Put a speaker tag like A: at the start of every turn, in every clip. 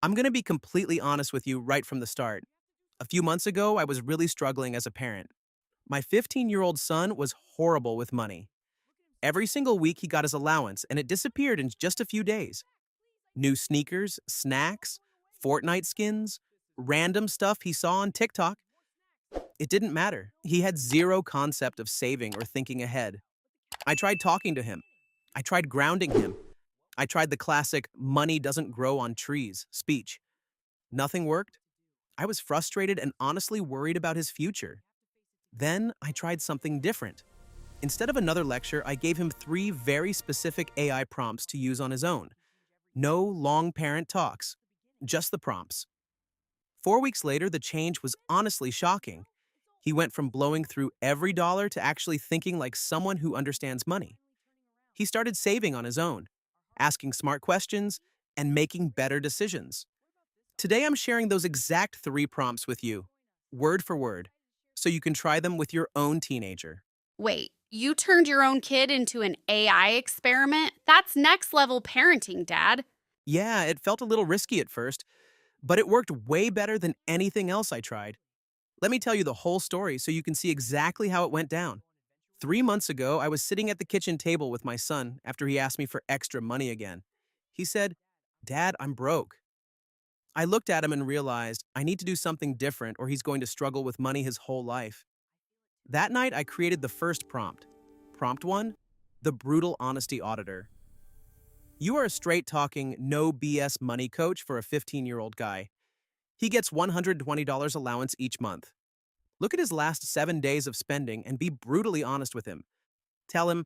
A: I'm going to be completely honest with you right from the start. A few months ago, I was really struggling as a parent. My 15-year-old son was horrible with money. Every single week, he got his allowance, and it disappeared in just a few days. New sneakers, snacks, Fortnite skins, random stuff he saw on TikTok. It didn't matter. He had zero concept of saving or thinking ahead. I tried talking to him. I tried grounding him. I tried the classic money doesn't grow on trees speech. Nothing worked. I was frustrated and honestly worried about his future. Then I tried something different. Instead of another lecture, I gave him three very specific AI prompts to use on his own. No long parent talks, just the prompts. 4 weeks later, the change was honestly shocking. He went from blowing through every dollar to actually thinking like someone who understands money. He started saving on his own, asking smart questions, and making better decisions. Today, I'm sharing those exact three prompts with you, word for word, so you can try them with your own teenager.
B: Wait, you turned your own kid into an AI experiment? That's next level parenting, Dad.
A: Yeah, it felt a little risky at first, but it worked way better than anything else I tried. Let me tell you the whole story so you can see exactly how it went down. 3 months ago, I was sitting at the kitchen table with my son after he asked me for extra money again. He said, "Dad, I'm broke." I looked at him and realized I need to do something different or he's going to struggle with money his whole life. That night, I created the first prompt. Prompt 1, the brutal honesty auditor. You are a straight talking, no BS money coach for a 15-year-old guy. He gets $120 allowance each month. Look at his last 7 days of spending and be brutally honest with him. Tell him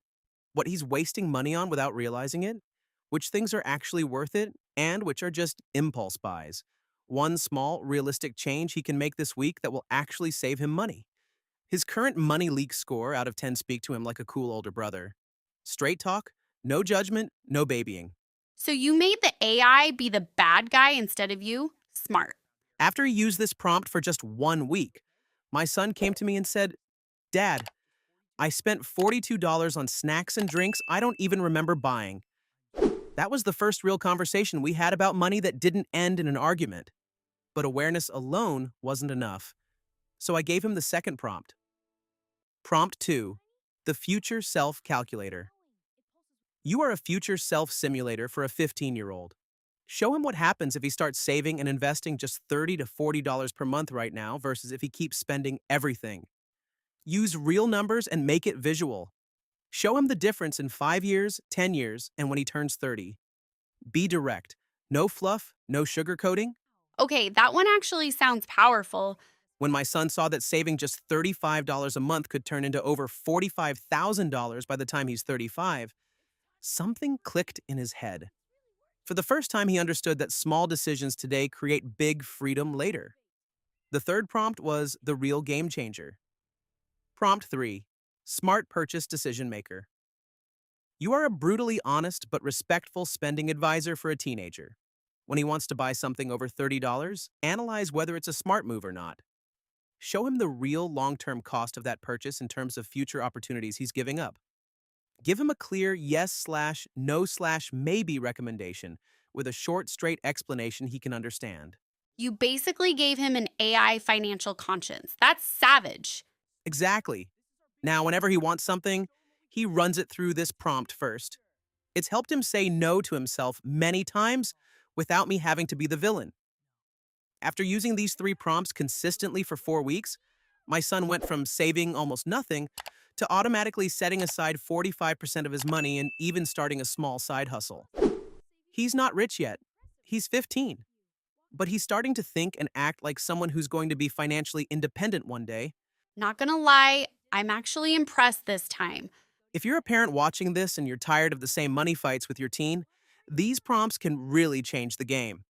A: what he's wasting money on without realizing it, which things are actually worth it, and which are just impulse buys. One small, realistic change he can make this week that will actually save him money. His current money leak score out of 10 speak to him like a cool older brother. Straight talk, no judgment, no babying.
B: So you made the AI be the bad guy instead of you? Smart.
A: After he used this prompt for just 1 week, my son came to me and said, "Dad, I spent $42 on snacks and drinks I don't even remember buying." That was the first real conversation we had about money that didn't end in an argument. But awareness alone wasn't enough. So I gave him the second prompt. Prompt 2, the future self calculator. You are a future self simulator for a 15-year-old. Show him what happens if he starts saving and investing just $30 to $40 per month right now versus if he keeps spending everything. Use real numbers and make it visual. Show him the difference in 5 years, 10 years, and when he turns 30. Be direct. No fluff, no sugarcoating.
B: Okay, that one actually sounds powerful.
A: When my son saw that saving just $35 a month could turn into over $45,000 by the time he's 35, something clicked in his head. For the first time, he understood that small decisions today create big freedom later. The third prompt was the real game changer. Prompt 3, smart purchase decision maker. You are a brutally honest but respectful spending advisor for a teenager. When he wants to buy something over $30, analyze whether it's a smart move or not. Show him the real long-term cost of that purchase in terms of future opportunities he's giving up. Give him a clear yes/no/maybe recommendation with a short, straight explanation he can understand.
B: You basically gave him an AI financial conscience. That's savage.
A: Exactly. Now, whenever he wants something, he runs it through this prompt first. It's helped him say no to himself many times without me having to be the villain. After using these three prompts consistently for 4 weeks, my son went from saving almost nothing to automatically setting aside 45% of his money and even starting a small side hustle. He's not rich yet. He's 15. But he's starting to think and act like someone who's going to be financially independent one day.
B: Not gonna lie, I'm actually impressed this time.
A: If you're a parent watching this and you're tired of the same money fights with your teen, these prompts can really change the game.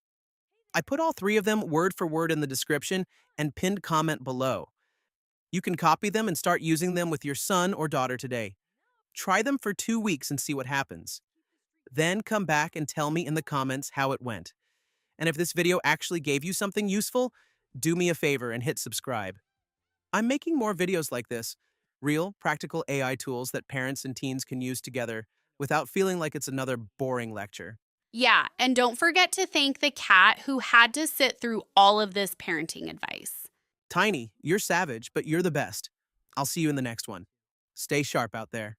A: I put all three of them word for word in the description and pinned comment below. You can copy them and start using them with your son or daughter today. Try them for 2 weeks and see what happens. Then come back and tell me in the comments how it went. And if this video actually gave you something useful, do me a favor and hit subscribe. I'm making more videos like this, real, practical AI tools that parents and teens can use together without feeling like it's another boring lecture.
B: Yeah, and don't forget to thank the cat who had to sit through all of this parenting advice.
A: Tiny, you're savage, but you're the best. I'll see you in the next one. Stay sharp out there.